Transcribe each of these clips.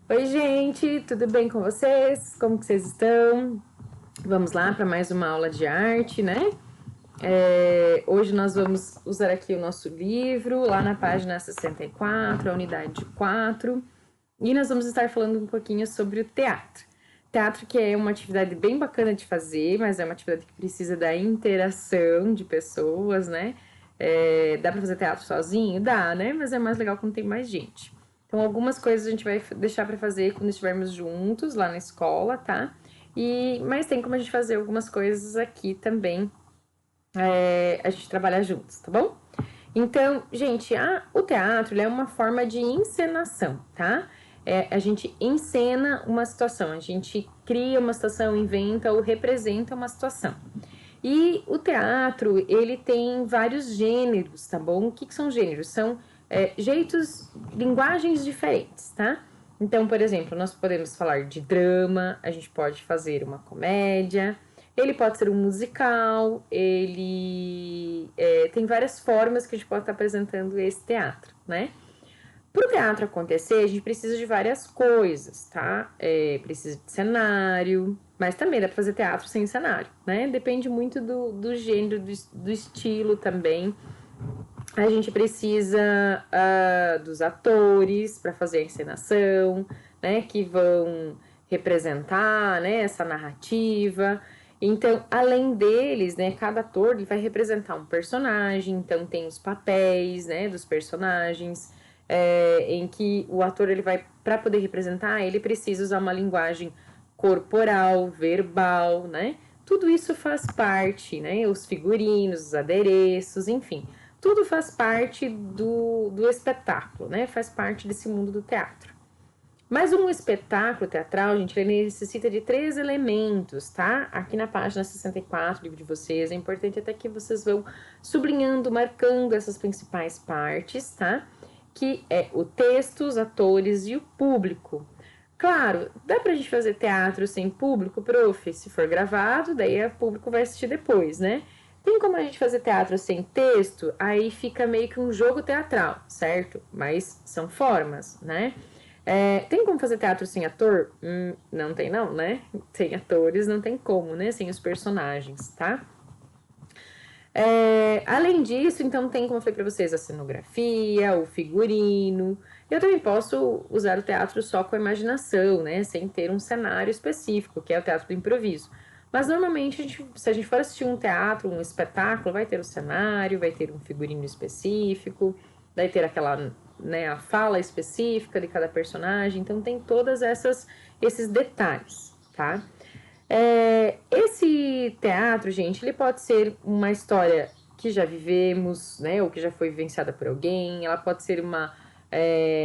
Oi, gente, tudo bem com vocês? Como que vocês estão? Vamos lá para mais uma aula de arte, né? Hoje nós vamos usar aqui o nosso livro, lá na página 64, a unidade 4, e nós vamos estar falando um pouquinho sobre o teatro. Teatro que é uma atividade bem bacana de fazer, mas é uma atividade que precisa da interação de pessoas, né? Dá para fazer teatro sozinho? Dá, né? Mas é mais legal quando tem mais gente. Então, algumas coisas a gente vai deixar para fazer quando estivermos juntos lá na escola, tá? Mas tem como a gente fazer algumas coisas aqui também, a gente trabalhar juntos, tá bom? Então, gente, o teatro é uma forma de encenação, tá? A gente encena uma situação, a gente cria uma situação, inventa ou representa uma situação. E o teatro, ele tem vários gêneros, tá bom? O que são gêneros? São jeitos, linguagens diferentes, tá? Então, por exemplo, nós podemos falar de drama, a gente pode fazer uma comédia, ele pode ser um musical, ele tem várias formas que a gente pode estar apresentando esse teatro, né? Para o teatro acontecer, a gente precisa de várias coisas, tá? Precisa de cenário, mas também dá para fazer teatro sem cenário, né? Depende muito do gênero, do estilo também. A gente precisa dos atores para fazer a encenação, né? Que vão representar, né? Essa narrativa. Então, além deles, né? Cada ator ele vai representar um personagem. Então, tem os papéis, né? Dos personagens. Em que o ator ele vai, para poder representar, ele precisa usar uma linguagem corporal, verbal, né? Tudo isso faz parte, né? Os figurinos, os adereços, enfim, tudo faz parte do espetáculo, né? Faz parte desse mundo do teatro. Mas um espetáculo teatral, gente, ele necessita de 3 elementos, tá? Aqui na página 64 do livro de vocês, é importante até que vocês vão sublinhando, marcando essas principais partes, tá? Que é o texto, os atores e o público. Claro, dá pra gente fazer teatro sem público, prof? Se for gravado, daí o público vai assistir depois, né? Tem como a gente fazer teatro sem texto? Aí fica meio que um jogo teatral, certo? Mas são formas, né? Tem como fazer teatro sem ator? Não tem não, né? Sem atores não tem como, né? Sem os personagens, tá? Além disso, então tem, como eu falei para vocês, a cenografia, o figurino. Eu também posso usar o teatro só com a imaginação, né? Sem ter um cenário específico, que é o teatro do improviso. Mas normalmente, se a gente for assistir um teatro, um espetáculo, vai ter o cenário, vai ter um figurino específico, vai ter aquela, né, a fala específica de cada personagem. Então tem todas esses detalhes, tá? Esse teatro, gente, ele pode ser uma história que já vivemos, né, ou que já foi vivenciada por alguém, ela pode ser uma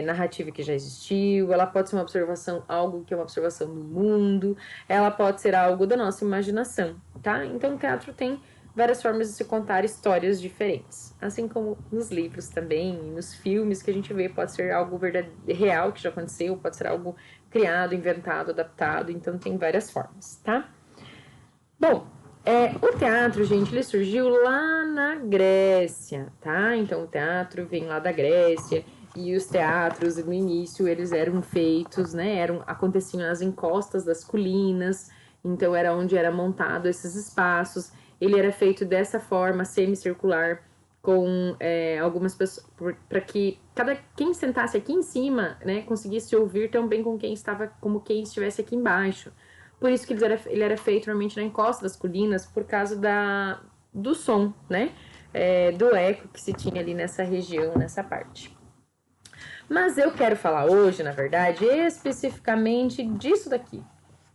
narrativa que já existiu, ela pode ser uma observação, algo que é uma observação do mundo, ela pode ser algo da nossa imaginação, tá? Então, o teatro tem várias formas de se contar histórias diferentes, assim como nos livros também, nos filmes que a gente vê, pode ser algo real que já aconteceu, pode ser algo criado, inventado, adaptado, então tem várias formas, tá? Bom, o teatro, gente, ele surgiu lá na Grécia, tá? Então o teatro vem lá da Grécia e os teatros no início eles eram feitos, né? Aconteciam nas encostas das colinas, então era onde era montado esses espaços. Ele era feito dessa forma semicircular com algumas pessoas para que quem sentasse aqui em cima, né, conseguisse ouvir tão bem como quem estivesse aqui embaixo. Por isso que ele era feito normalmente na encosta das colinas por causa do som, né, do eco que se tinha ali nessa região, nessa parte. Mas eu quero falar hoje, na verdade, especificamente disso daqui,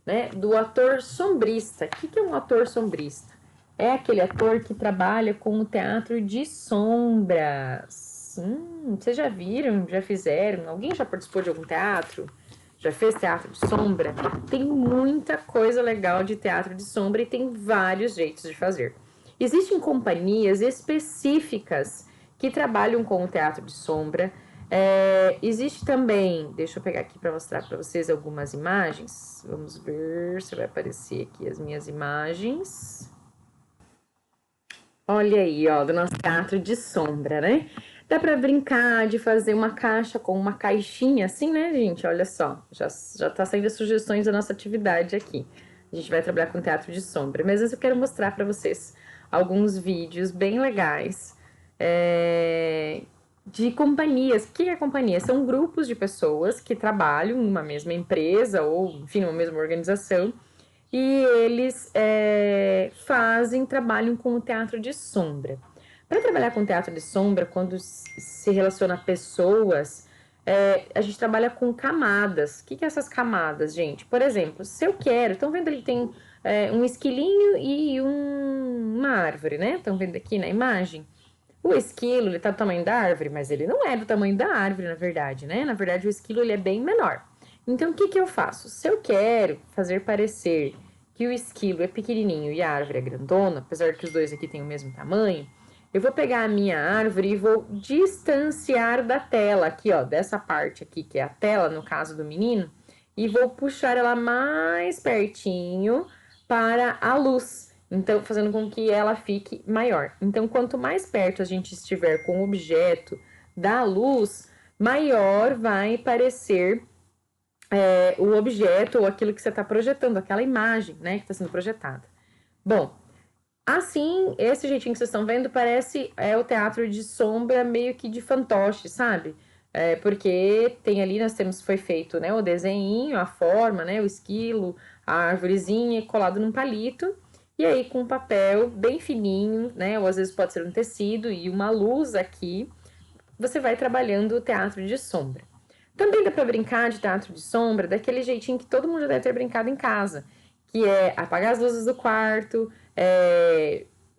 né, do ator sombrista. O que é um ator sombrista? É aquele ator que trabalha com o teatro de sombras. Vocês já viram? Já fizeram? Alguém já participou de algum teatro? Já fez teatro de sombra? Tem muita coisa legal de teatro de sombra e tem vários jeitos de fazer. Existem companhias específicas que trabalham com o teatro de sombra. Existe também, deixa eu pegar aqui para mostrar para vocês algumas imagens. Vamos ver se vai aparecer aqui as minhas imagens. Olha aí, ó, do nosso teatro de sombra, né? Dá pra brincar de fazer uma caixa com uma caixinha assim, né, gente? Olha só, já tá saindo as sugestões da nossa atividade aqui. A gente vai trabalhar com teatro de sombra. Mas antes eu quero mostrar para vocês alguns vídeos bem legais de companhias. O que é companhia? São grupos de pessoas que trabalham numa mesma empresa ou, enfim, numa mesma organização e eles trabalham com o teatro de sombra. Para trabalhar com teatro de sombra, quando se relaciona a pessoas, a gente trabalha com camadas. O que é essas camadas, gente? Por exemplo, se eu quero... Estão vendo ali, tem um esquilinho e uma árvore, né? Estão vendo aqui na imagem? O esquilo, ele tá do tamanho da árvore, mas ele não é do tamanho da árvore, na verdade, né? Na verdade, o esquilo, ele é bem menor. Então, o que eu faço? Se eu quero fazer parecer que o esquilo é pequenininho e a árvore é grandona, apesar que os dois aqui têm o mesmo tamanho, eu vou pegar a minha árvore e vou distanciar da tela, aqui, ó, dessa parte aqui, que é a tela, no caso do menino, e vou puxar ela mais pertinho para a luz. Então, fazendo com que ela fique maior. Então, quanto mais perto a gente estiver com o objeto da luz, maior vai parecer o objeto ou aquilo que você está projetando, aquela imagem, né, que está sendo projetada. Bom, assim, esse jeitinho que vocês estão vendo parece o teatro de sombra meio que de fantoche, sabe? Porque tem ali, foi feito, né, o desenho, a forma, né, o esquilo, a árvorezinha colado num palito, e aí com um papel bem fininho, né, ou às vezes pode ser um tecido e uma luz aqui, você vai trabalhando o teatro de sombra. Também dá para brincar de teatro de sombra daquele jeitinho que todo mundo já deve ter brincado em casa, que é apagar as luzes do quarto,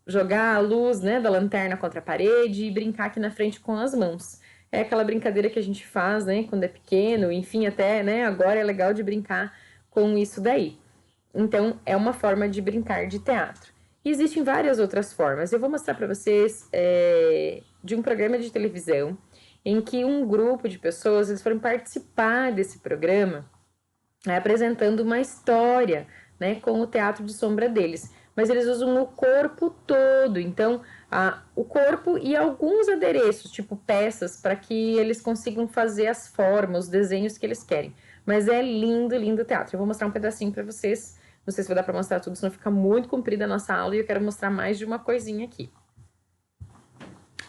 jogar a luz, né, da lanterna contra a parede e brincar aqui na frente com as mãos. É aquela brincadeira que a gente faz, né, quando é pequeno, enfim, até, né, agora é legal de brincar com isso daí. Então, é uma forma de brincar de teatro. E existem várias outras formas. Eu vou mostrar para vocês de um programa de televisão em que um grupo de pessoas eles foram participar desse programa apresentando uma história, né, com o teatro de sombra deles. Mas eles usam o corpo todo, então o corpo e alguns adereços, tipo peças, para que eles consigam fazer as formas, os desenhos que eles querem. Mas é lindo, lindo o teatro. Eu vou mostrar um pedacinho para vocês. Não sei se vai dar para mostrar tudo, senão fica muito comprida a nossa aula e eu quero mostrar mais de uma coisinha aqui.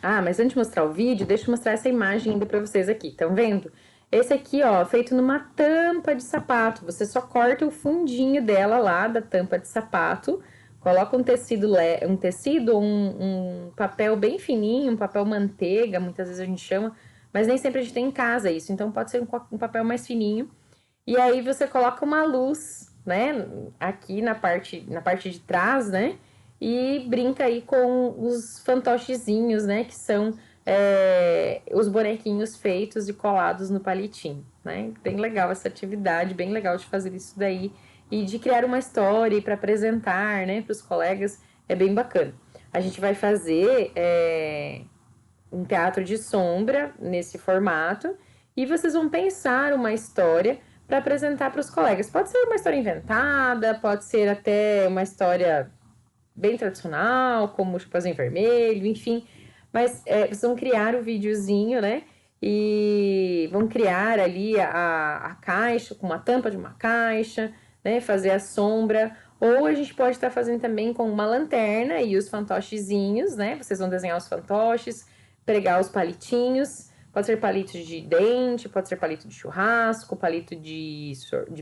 Ah, mas antes de mostrar o vídeo, deixa eu mostrar essa imagem ainda para vocês aqui. Estão vendo? Esse aqui, ó, feito numa tampa de sapato. Você só corta o fundinho dela lá, da tampa de sapato, coloca um tecido ou um papel bem fininho, um papel manteiga, muitas vezes a gente chama, mas nem sempre a gente tem em casa isso, então pode ser um papel mais fininho. E aí você coloca uma luz, né, aqui na parte de trás, né, e brinca aí com os fantochezinhos, né, que são os bonequinhos feitos e colados no palitinho, né? Bem legal essa atividade, bem legal de fazer isso daí e de criar uma história para apresentar, né, para os colegas, é bem bacana. A gente vai fazer um teatro de sombra nesse formato e vocês vão pensar uma história para apresentar para os colegas. Pode ser uma história inventada, pode ser até uma história bem tradicional, como Chapeuzinho Vermelho, enfim. Mas vocês vão criar o videozinho, né? E vão criar ali a caixa, com uma tampa de uma caixa, né? Fazer a sombra. Ou a gente pode estar fazendo também com uma lanterna e os fantochezinhos, né? Vocês vão desenhar os fantoches, pregar os palitinhos. Pode ser palito de dente, pode ser palito de churrasco, palito de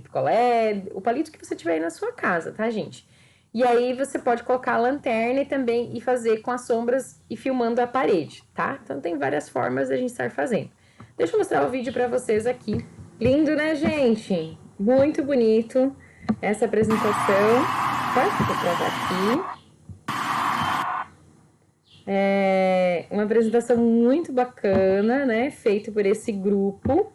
picolé, o palito que você tiver aí na sua casa, tá, gente? E aí você pode colocar a lanterna e também fazer com as sombras e filmando a parede, tá? Então tem várias formas de a gente estar fazendo. Deixa eu mostrar o vídeo para vocês aqui. Lindo, né, gente? Muito bonito essa apresentação. Tá? Vou travar aqui. Uma apresentação muito bacana, né? Feito por esse grupo.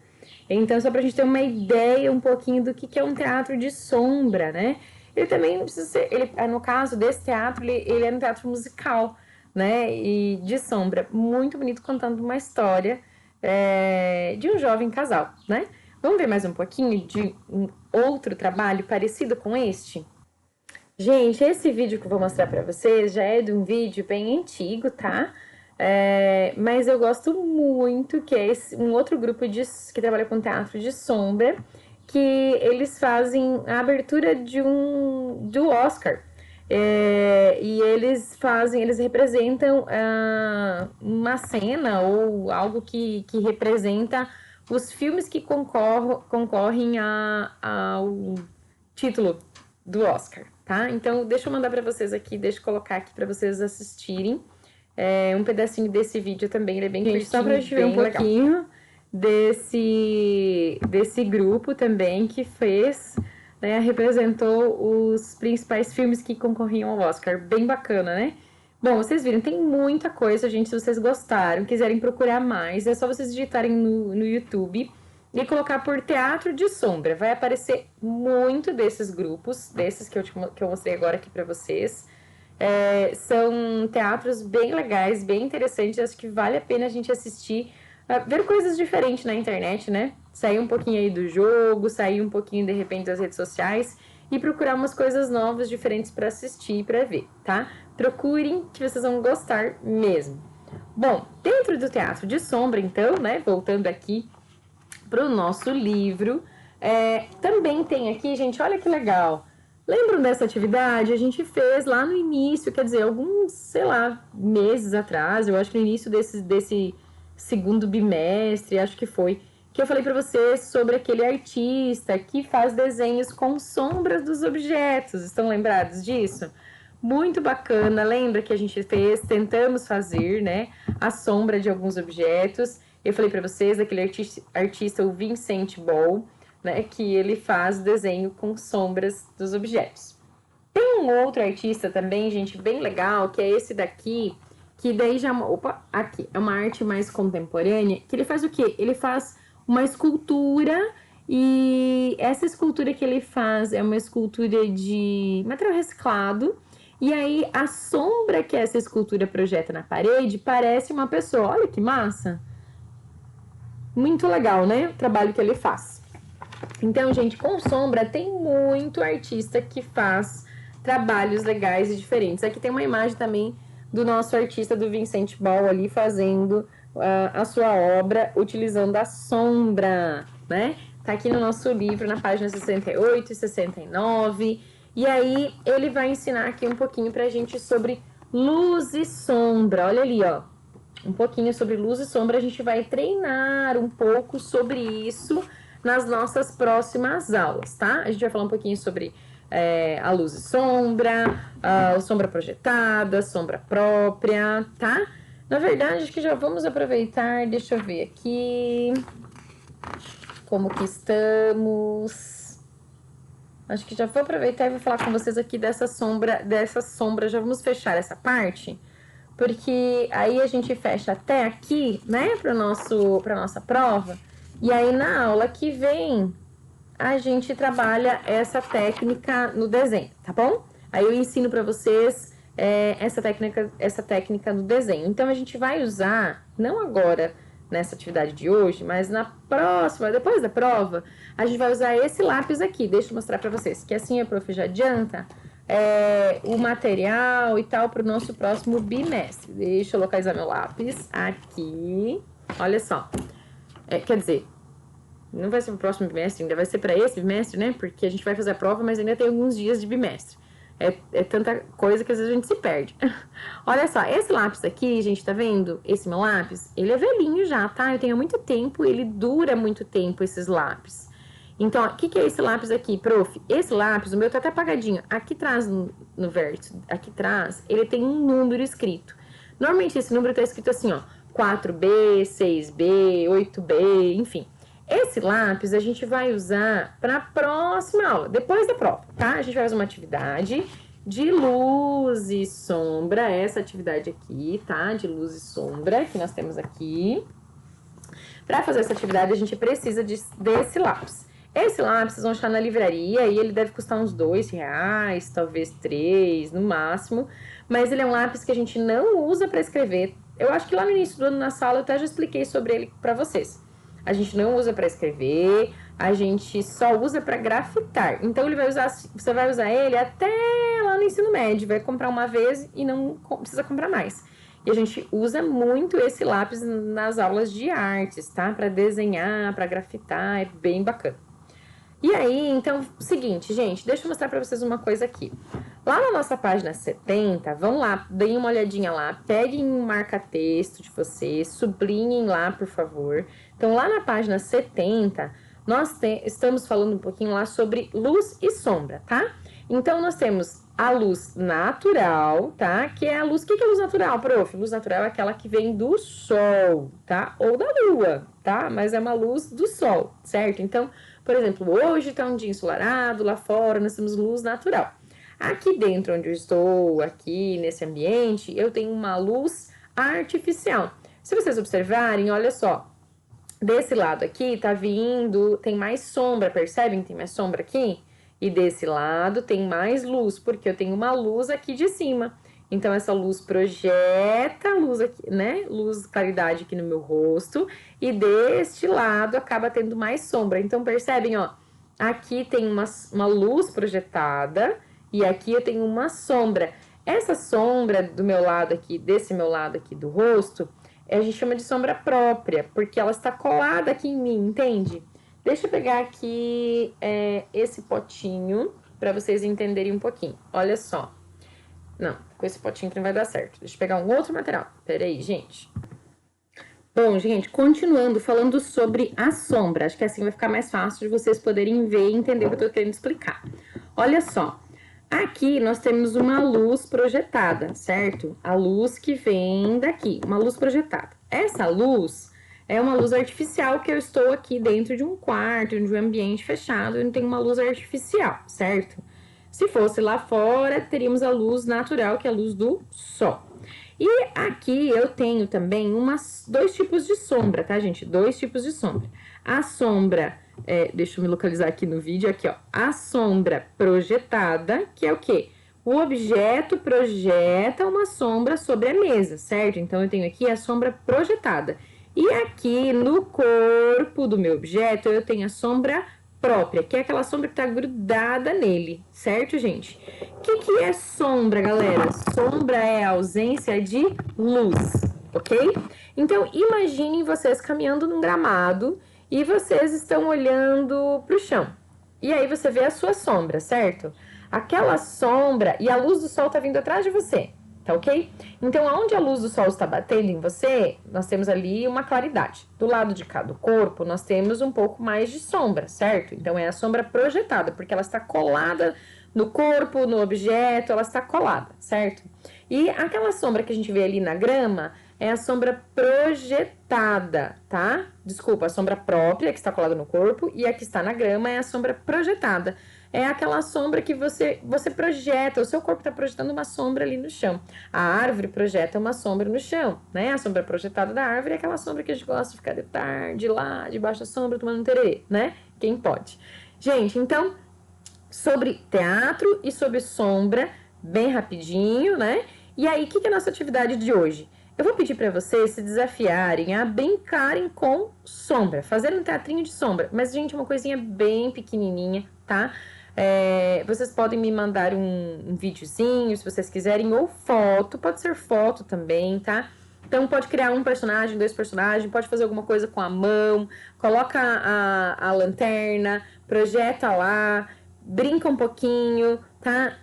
Então, só pra gente ter uma ideia um pouquinho do que é um teatro de sombra, né? Ele também não precisa ser... no caso desse teatro, ele é um teatro musical, né? E de sombra. Muito bonito, contando uma história de um jovem casal, né? Vamos ver mais um pouquinho de um outro trabalho parecido com este? Gente, esse vídeo que eu vou mostrar pra vocês já é de um vídeo bem antigo, tá? Mas eu gosto muito, que é um outro grupo que trabalha com teatro de sombra, que eles fazem a abertura do Oscar. E eles representam uma cena ou algo que representa os filmes que concorrem ao título do Oscar, tá? Então, deixa eu mandar para vocês aqui, deixa eu colocar aqui para vocês assistirem um pedacinho desse vídeo também, ele é bem curtinho, só pra gente ver um pouquinho desse grupo também que fez, né, representou os principais filmes que concorriam ao Oscar. Bem bacana, né? Bom, vocês viram, tem muita coisa, gente. Se vocês gostaram, quiserem procurar mais, é só vocês digitarem no YouTube e colocar por Teatro de Sombra. Vai aparecer muito desses grupos, desses que eu mostrei agora aqui pra vocês. São teatros bem legais, bem interessantes. Acho que vale a pena a gente assistir, ver coisas diferentes na internet, né? Sair um pouquinho aí do jogo, sair um pouquinho, de repente, das redes sociais e procurar umas coisas novas, diferentes para assistir e para ver, tá? Procurem que vocês vão gostar mesmo. Bom, dentro do Teatro de Sombra, então, né? Voltando aqui para o nosso livro, também tem aqui, gente, olha que legal. Lembram dessa atividade? A gente fez lá no início, quer dizer, alguns, sei lá, meses atrás, eu acho que no início desse segundo bimestre, acho que foi, que eu falei para vocês sobre aquele artista que faz desenhos com sombras dos objetos. Estão lembrados disso? Muito bacana. Lembra que a gente tentamos fazer, né, a sombra de alguns objetos. Eu falei para vocês daquele artista, o Vincent Ball, né, que ele faz desenho com sombras dos objetos. Tem um outro artista também, gente, bem legal, que é esse daqui, que daí já... Opa, aqui, é uma arte mais contemporânea, que ele faz o quê? Ele faz uma escultura, e essa escultura que ele faz é uma escultura de material reciclado, e aí a sombra que essa escultura projeta na parede parece uma pessoa. Olha que massa! Muito legal, né? O trabalho que ele faz. Então, gente, com sombra tem muito artista que faz trabalhos legais e diferentes. Aqui tem uma imagem também do nosso artista, do Vincent Ball, ali fazendo a sua obra utilizando a sombra, né? Tá aqui no nosso livro, na página 68 e 69. E aí, ele vai ensinar aqui um pouquinho pra gente sobre luz e sombra. Olha ali, ó. Um pouquinho sobre luz e sombra. A gente vai treinar um pouco sobre isso nas nossas próximas aulas, tá? A gente vai falar um pouquinho sobre a luz e sombra, a sombra projetada, a sombra própria, tá? Na verdade, acho que já vamos aproveitar, deixa eu ver aqui como que estamos. Acho que já vou aproveitar e vou falar com vocês aqui dessa sombra, já vamos fechar essa parte, porque aí a gente fecha até aqui, né, para nossa prova. E aí, na aula que vem, a gente trabalha essa técnica no desenho, tá bom? Aí eu ensino para vocês essa técnica no desenho. Então, a gente vai usar, não agora nessa atividade de hoje, mas na próxima, depois da prova, a gente vai usar esse lápis aqui. Deixa eu mostrar para vocês, que assim a prof já adianta o material e tal para o nosso próximo bimestre. Deixa eu localizar meu lápis aqui. Olha só. Quer dizer, não vai ser pro próximo bimestre, ainda vai ser para esse bimestre, né? Porque a gente vai fazer a prova, mas ainda tem alguns dias de bimestre. É tanta coisa que às vezes a gente se perde. Olha só, esse lápis aqui, gente, tá vendo? Esse meu lápis, ele é velhinho já, tá? Eu tenho há muito tempo, ele dura muito tempo, esses lápis. Então, o que é esse lápis aqui, prof? Esse lápis, o meu tá até apagadinho. Aqui atrás, no vértice, aqui atrás, ele tem um número escrito. Normalmente, esse número tá escrito assim, ó. 4B, 6B, 8B, enfim. Esse lápis a gente vai usar para a próxima aula, depois da prova, tá? A gente vai fazer uma atividade de luz e sombra, essa atividade aqui, tá? De luz e sombra, que nós temos aqui. Para fazer essa atividade, a gente precisa desse lápis. Esse lápis vocês vão achar na livraria e ele deve custar uns R$2, talvez 3 no máximo. Mas ele é um lápis que a gente não usa para escrever. Eu acho que lá no início do ano na sala eu até já expliquei sobre ele para vocês. A gente não usa para escrever, a gente só usa para grafitar. Então você vai usar ele até lá no ensino médio, vai comprar uma vez e não precisa comprar mais. E a gente usa muito esse lápis nas aulas de artes, tá? Para desenhar, para grafitar, é bem bacana. E aí, então, seguinte, gente, deixa eu mostrar para vocês uma coisa aqui. Lá na nossa página 70, vão lá, deem uma olhadinha lá, peguem um marca-texto de vocês, sublinhem lá, por favor. Então, lá na página 70, nós estamos falando um pouquinho lá sobre luz e sombra, tá? Então, nós temos a luz natural, tá? Que é a luz... O que é luz natural, prof? Luz natural é aquela que vem do sol, tá? Ou da lua, tá? Mas é uma luz do sol, certo? Então, por exemplo, hoje tá um dia ensolarado, lá fora nós temos luz natural. Aqui dentro onde eu estou, aqui nesse ambiente, eu tenho uma luz artificial. Se vocês observarem, olha só, desse lado aqui tá vindo, tem mais sombra, percebem? Tem mais sombra aqui? E desse lado tem mais luz, porque eu tenho uma luz aqui de cima. Então, essa luz projeta a luz aqui, né? Luz, claridade aqui no meu rosto. E deste lado acaba tendo mais sombra. Então, percebem, ó. Aqui tem uma luz projetada e aqui eu tenho uma sombra. Essa sombra do meu lado aqui, desse meu lado aqui do rosto, a gente chama de sombra própria, porque ela está colada aqui em mim, entende? Deixa eu pegar aqui esse potinho para vocês entenderem um pouquinho. Olha só. Não, com esse potinho que não vai dar certo. Deixa eu pegar um outro material. Pera aí, gente. Bom, gente, continuando falando sobre a sombra. Acho que assim vai ficar mais fácil de vocês poderem ver e entender o que eu tô querendo explicar. Olha só. Aqui nós temos uma luz projetada, certo? A luz que vem daqui, uma luz projetada. Essa luz é uma luz artificial que eu estou aqui dentro de um quarto, de um ambiente fechado, e não tem uma luz artificial, certo? Se fosse lá fora, teríamos a luz natural, que é a luz do sol. E aqui eu tenho também dois tipos de sombra, tá, gente? Dois tipos de sombra. A sombra, deixa eu me localizar aqui no vídeo, aqui, ó. A sombra projetada, que é o quê? O objeto projeta uma sombra sobre a mesa, certo? Então, eu tenho aqui a sombra projetada. E aqui no corpo do meu objeto, eu tenho a sombra própria, que é aquela sombra que tá grudada nele, certo, gente? O que é sombra, galera? Sombra é a ausência de luz, ok? Então, imaginem vocês caminhando num gramado e vocês estão olhando pro chão. E aí você vê a sua sombra, certo? Aquela sombra e a luz do sol tá vindo atrás de você. Tá ok? Então, onde a luz do sol está batendo em você, nós temos ali uma claridade. Do lado de cá do corpo, nós temos um pouco mais de sombra, certo? Então, é a sombra projetada, porque ela está colada no corpo, no objeto, ela está colada, certo? E aquela sombra que a gente vê ali na grama é a sombra projetada, tá? Desculpa, a sombra própria que está colada no corpo e a que está na grama é a sombra projetada. É aquela sombra que você projeta, o seu corpo está projetando uma sombra ali no chão. A árvore projeta uma sombra no chão, né? A sombra projetada da árvore é aquela sombra que a gente gosta de ficar de tarde lá, debaixo da sombra, tomando um tererê, né? Quem pode? Gente, então, sobre teatro e sobre sombra, bem rapidinho, né? E aí, o que é a nossa atividade de hoje? Eu vou pedir para vocês se desafiarem a brincarem com sombra, fazer um teatrinho de sombra. Mas, gente, uma coisinha bem pequenininha, tá? Vocês podem me mandar um videozinho, se vocês quiserem, ou foto, pode ser foto também, tá? Então, pode criar um personagem, dois personagens, pode fazer alguma coisa com a mão, coloca a lanterna, projeta lá, brinca um pouquinho, tá?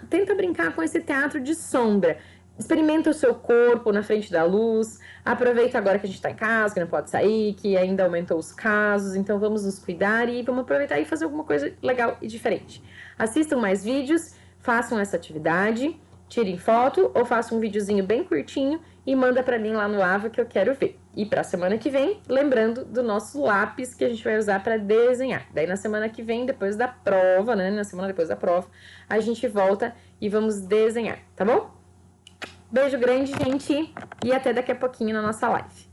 Tenta brincar com esse teatro de sombra. Experimenta o seu corpo na frente da luz. Aproveita agora que a gente tá em casa, que não pode sair, que ainda aumentou os casos. Então, vamos nos cuidar e vamos aproveitar e fazer alguma coisa legal e diferente. Assistam mais vídeos, façam essa atividade, tirem foto ou façam um videozinho bem curtinho e manda pra mim lá no Lava que eu quero ver. E pra semana que vem, lembrando do nosso lápis que a gente vai usar pra desenhar. Daí, na semana que vem, depois da prova, né? Na semana depois da prova, a gente volta e vamos desenhar, tá bom? Beijo grande, gente, e até daqui a pouquinho na nossa live.